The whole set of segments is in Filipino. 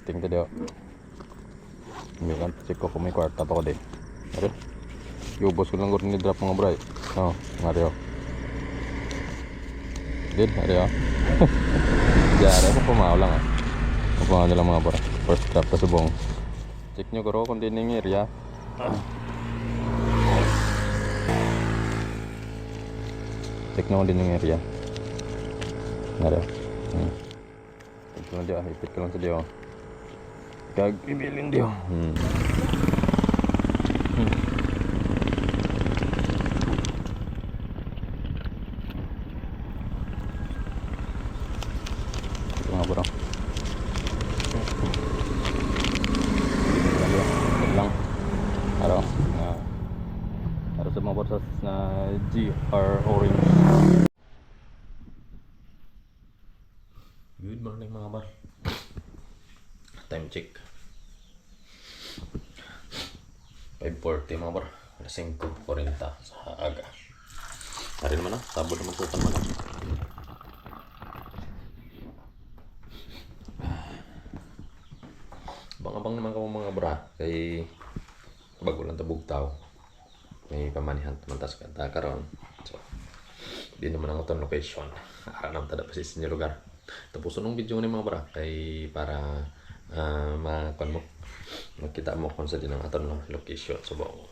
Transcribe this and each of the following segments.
testing tadi oh. Hindi lang check ko kung may kwarta pa ko din. Ari. Yubos ko lang gud ni drop mga bray. Oh, ngari oh. Din, ari oh. Jare ko pumaw lang ah. Pumaw lang mga bray. First drop pa subong. Check nyo guro kung din ng area. Check nyo kung din ng area. Ngari oh. Check ko lang dyan, ipit ko lang sa diyo. Kag ibilin diyo. Ito nga bro. Lang. Araw. Araw sa mga borsas na GR Orange. Good morning mga bar. Time check 5:40 mga bar. Alas 5:40 sa aga. Hari naman ah, tabo naman sa taman. Abang-abang naman ka mga bra kay bago lang tabog tao. May pamanihan naman tas kanta karon. So di naman ang atong location. Aranam tada pa sa inyo lugar. Tapos nung video ni mga bra kay para makita mo kung sa din ang aton location so buong.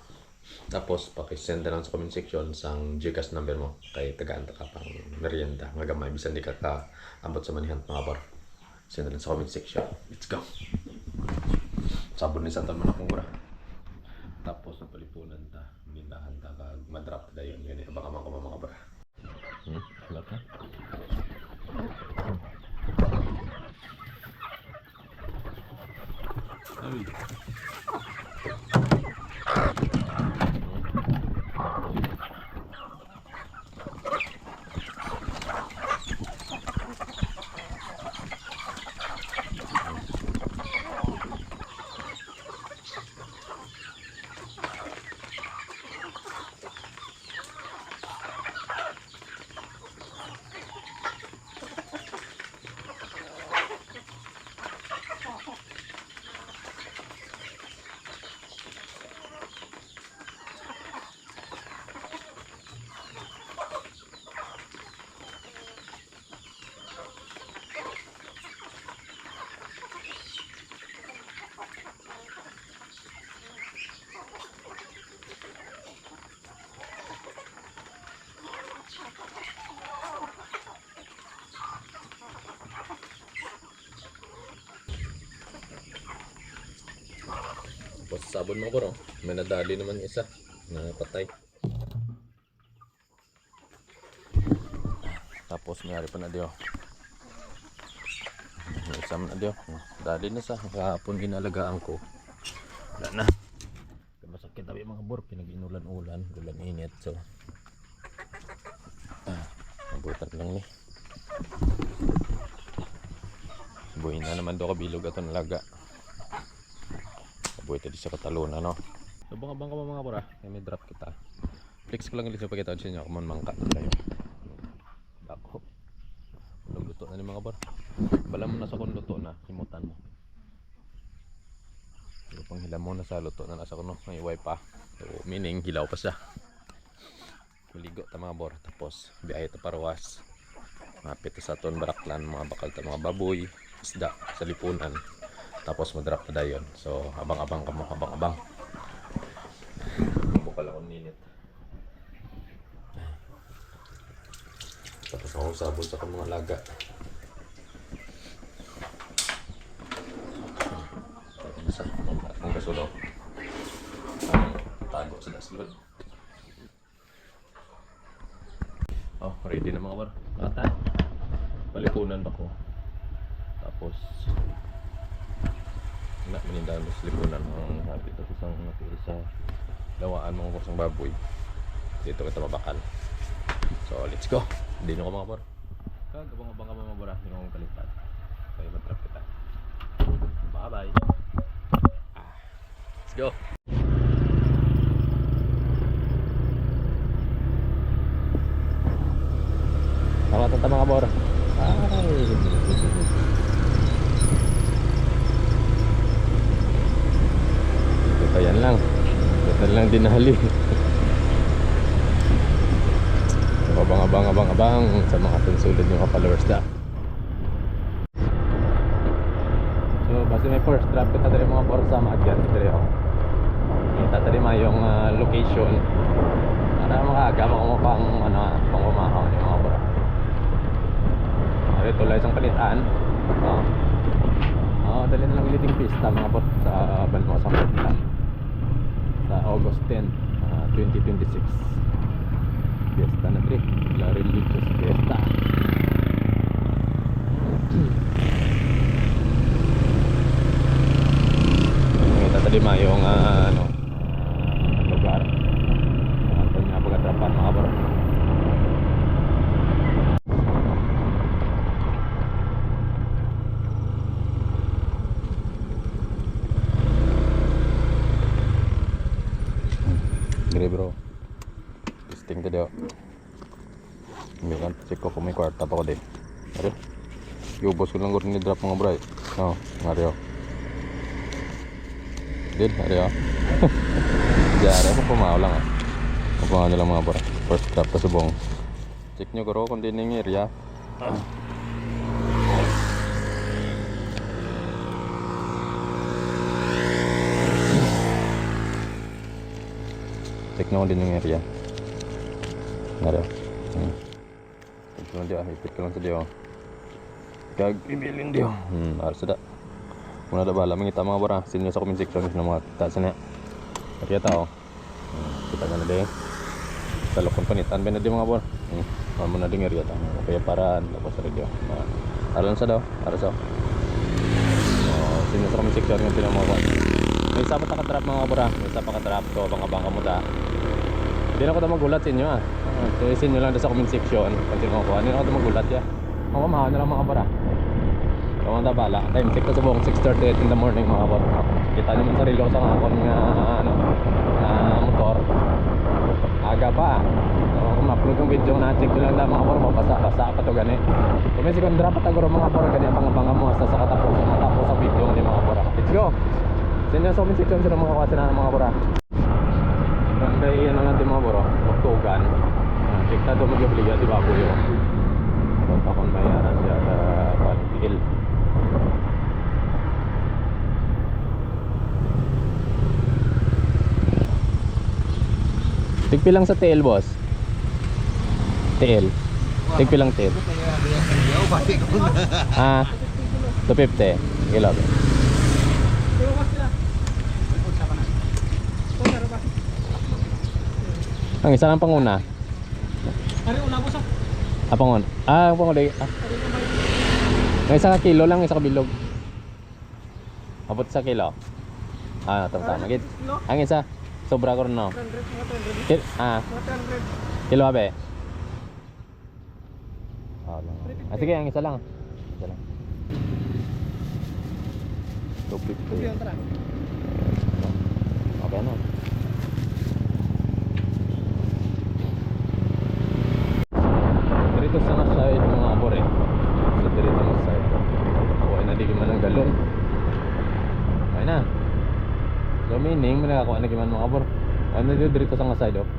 Tapos paki-send lang sa comment section sang GCash number mo kay tagaan ta ka pang merienda nga gamay bisan di ka abot sa manihan mga bar. Send lang sa comment section. Let's go. Sabon ni sa aton man akong bra. Tapos ang palipunan ta minahan ta kag madrap ta dayon gani abang-abang ko mga bra. Wala ka. Ay. Tapos sabon mo bro, may nadali naman isa na patay. Tapos mayari pa na diyo. Isa na diyo. Dali na sa kahapon ginalagaan ko. Wala na. Masakit tabi mga bor, pinag-inulan-ulan, ulan init so. Nabutan lang ni. Buhay na naman do kabilog ato nalaga. Buhay tadi sa kataluna no. Abang-abang ka mga bora, may drop kita. Flex ko lang ulit sa pagkita sa inyo kung mangka tayo. Dako. Luto na ni mga bora. Bala mo na sa kung luto na, himutan mo. Pero pang hilam mo na sa luto na nasa kuno, may iway pa. So meaning hilaw pa siya. Kuligo ta mga bora, tapos biyahe ta parawas. Mapit sa aton baraklan, mga bakal ta mga baboy, isda sa lipunan. Tapos madrap na dayon. So abang-abang ka mo, abang-abang. Bukal akong ninit. Tapos ako sabon sa mga laga. Tapos sa akong kasulo. Tago sa daslod. Oh, ready na mga bar. Kata. Palipunan ba ko? Tapos na manindahan mo sa lipunan ang hapit at isang napili sa lawaan mga kusang baboy dito kita mabakal. So let's go. Hindi nyo ko mga bar kagabang-abang ka mga bar, hindi nyo kong kalipat kaya matrap kita. Bye bye. Let's go. Nakatata mga bar. Ay Dahil lang dinali. So, abang sa mga tunsulid yung mga followers da. So basta may first drop kita dari mga borsa maagyan dari ako. Kita tadi yung location. Para makaaga mo pang pang umahaw ni mga bro. Ari tulay isang palitan. Dali na lang leading pista mga bro sa Balmo sa Manila. Sa August 10, 2026. Fiesta na trip. La religious fiesta. Lima yung lugar ito nga pag-atrapan mga bro. Gire bro testing tadi hindi kan check ko kung may kwarta pa ko din yubos ko lang guro ni drop mga bro ngario din, hari ya. Jare ako pumaw lang pumaw nyo lang mga bro. First drop ta subong. Check nyo guro kung din yung area. Check nyo kung din yung area. Hari check nyo dia, hipit ka lang sa dia. Kag ibilin dia. Harus sudah. Muna na bala mangita mga bora sinyo sa comment section ng mga taas na kaya tao kita na din sa lokon panitan ben na din mga bora muna din area tao kaya paraan tapos sa radio aron sa daw para sa sinyo sa comment section ng pinamakuha may isa pa nakatrap mga bora may isa pa katrap to abang-abang mo da hindi na ko na magulat sa inyo sinyo lang sa comment section kung sino makuha hindi na ko na magulat mamahaw na lang mga bora. Kawan na bala. Time check ko sa buong 6:38 in the morning mga bro. Kita naman sarili ko sa mga motor. Aga pa. Kung ma-upload yung video na check ko lang na mga bro. Basa pa to gani. Kung may second drop pataguro mga bro. Gani pang-abangan mo hasta sa matapos sa video ni mga bro. Let's go. Sino sa comment section sila mga kawasan na mga bro. Kaya yan lang natin mga bro. Magtugan. Check na ito mag-obliga si Baboy. Kung pa kung bayaran siya sa Pantigil. Tigpilang sa TL boss. TL. Tigpilang TL. 250 kilo. Ang isa lang panguna. Ari una boss. Pangon. Pangon. Ang isa ka kilo lang, isa ka bilog. Abot sa kilo. Tama. Ang isa sobra ko no. 100. Kilo abe. Sige, ang isa lang. Isa lang. 250. Okay na. Dito sa side mga abore. So dito sa side. Okay na di man ang galon. Okay na. So meaning may nakakuha na giman mga abor. Ano dito sa side okay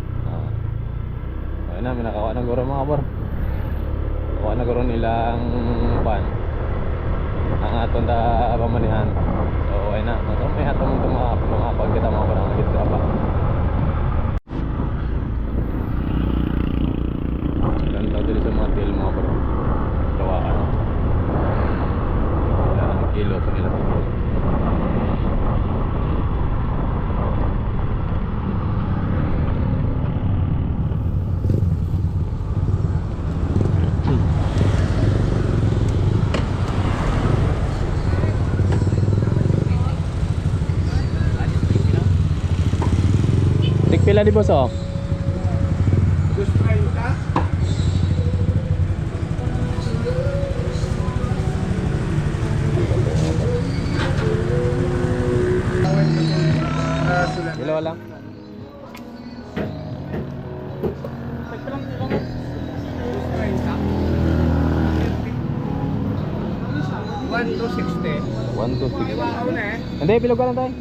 na may nakakuha na guro mga abor. Kuha na guro nilang pan. Ang aton da pamanihan. So okay na. So may atong mga pag kita mga abor ang dito pa. Dito sa mga til mga bro gawaan ilang kilo sa nila tigpila di boss kilo lang. Tagpalang kilo mo. 1 to 60. 1 to 6. Iwaw na Hindi, bilog ka lang tayo.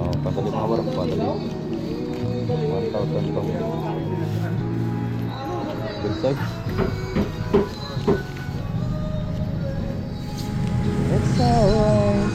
Oh, patali mga barang, patali. 1,000 to. Good size. It's alright.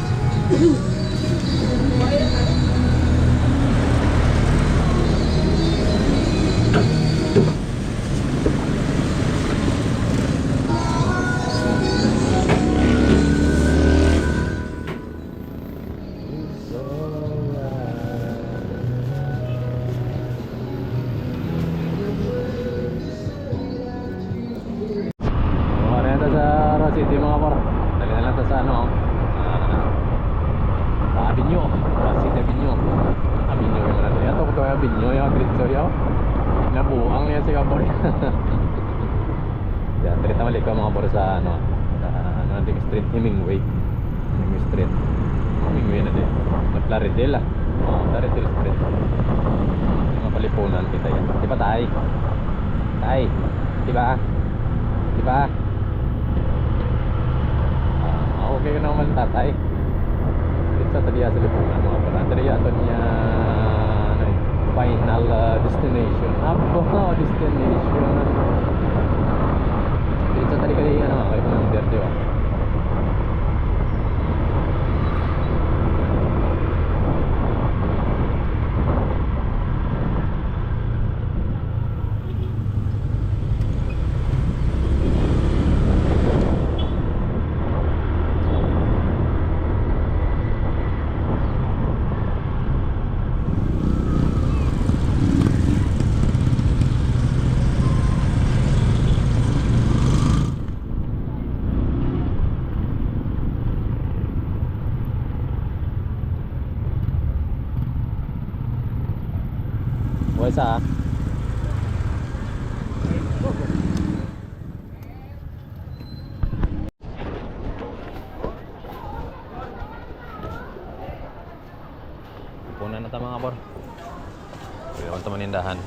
Marenta sa Rosity mga par. Dali na lang to sa ano. Sa Avenue. Rosity Avenue. Avenue yung natin. Ito ko yung Avenue yung Gritso yung. Nabuang niya si Kapor. Yan, trita mali ko mga par sa ano. Sa ano natin street Hemingway. Hemingway Street. Hemingway na din. Na Plaridel ah. Plaridel Street. Yung mapalipunan kita yan. Di ba tay? Tay. Di ba? Di ba? Okay ka naman tatay. Dito sa taliya sa lipungan mga pala. Taliya ito niya ano, final destination. Destination. Dito sa taliya kaya ano kayo ng dirty ba? Isa punan na ta mga bor. Pwede ko ito manindahan.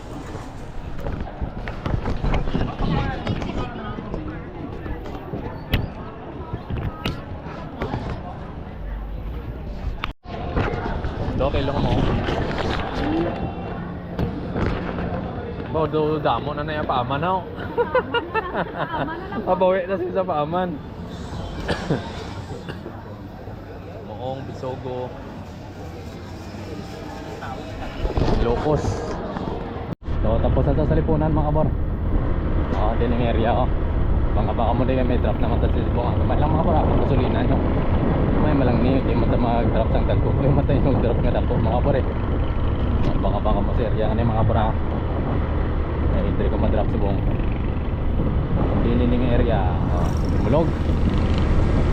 Okay lang mo. Do damo na na yung paaman ako. Pabawi na siya sa paaman. Moong, Bisogo, Locos. So tapos na sa lipunan mga kabor. Din ang area oh. Baka mo din may drop naman sa sisbong. May lang mga kabor akong gasolina nyo. May malang niyo, di mata mag-drop sang dagko. May mata yung drop nga dagko mga kabor eh. Baka mo sa area mga kabor ako. Hindi ko ma-drop sa buong dinining area. Dumulog.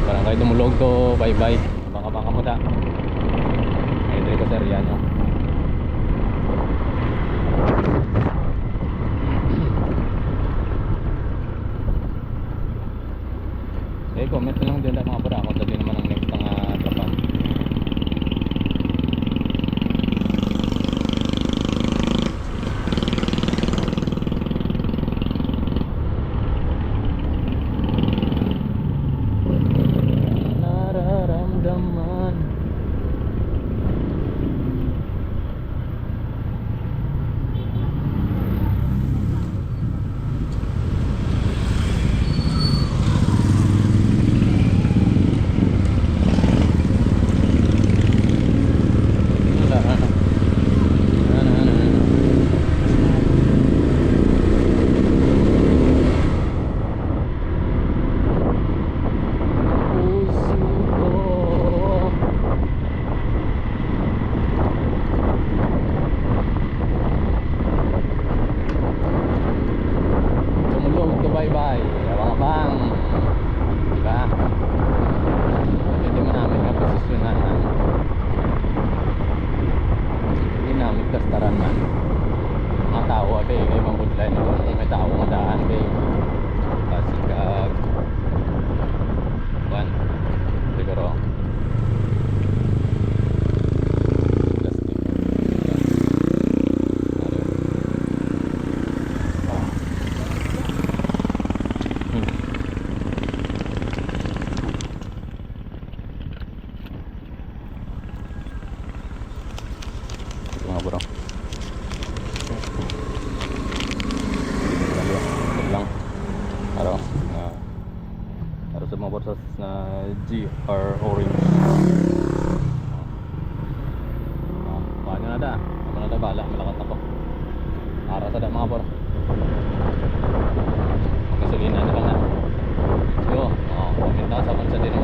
Parang kayo dumulog to bye-bye. Baka mo da. Hindi ko sa area nyo. Comment lang din mga pura. Kung sabi naman ang next ang trapan. sa GR Orange. Paano na da? Ano na da bala? Malakat ako. Para sa da mga por. Gasolina na lang na. Yo, paminta sa man sa din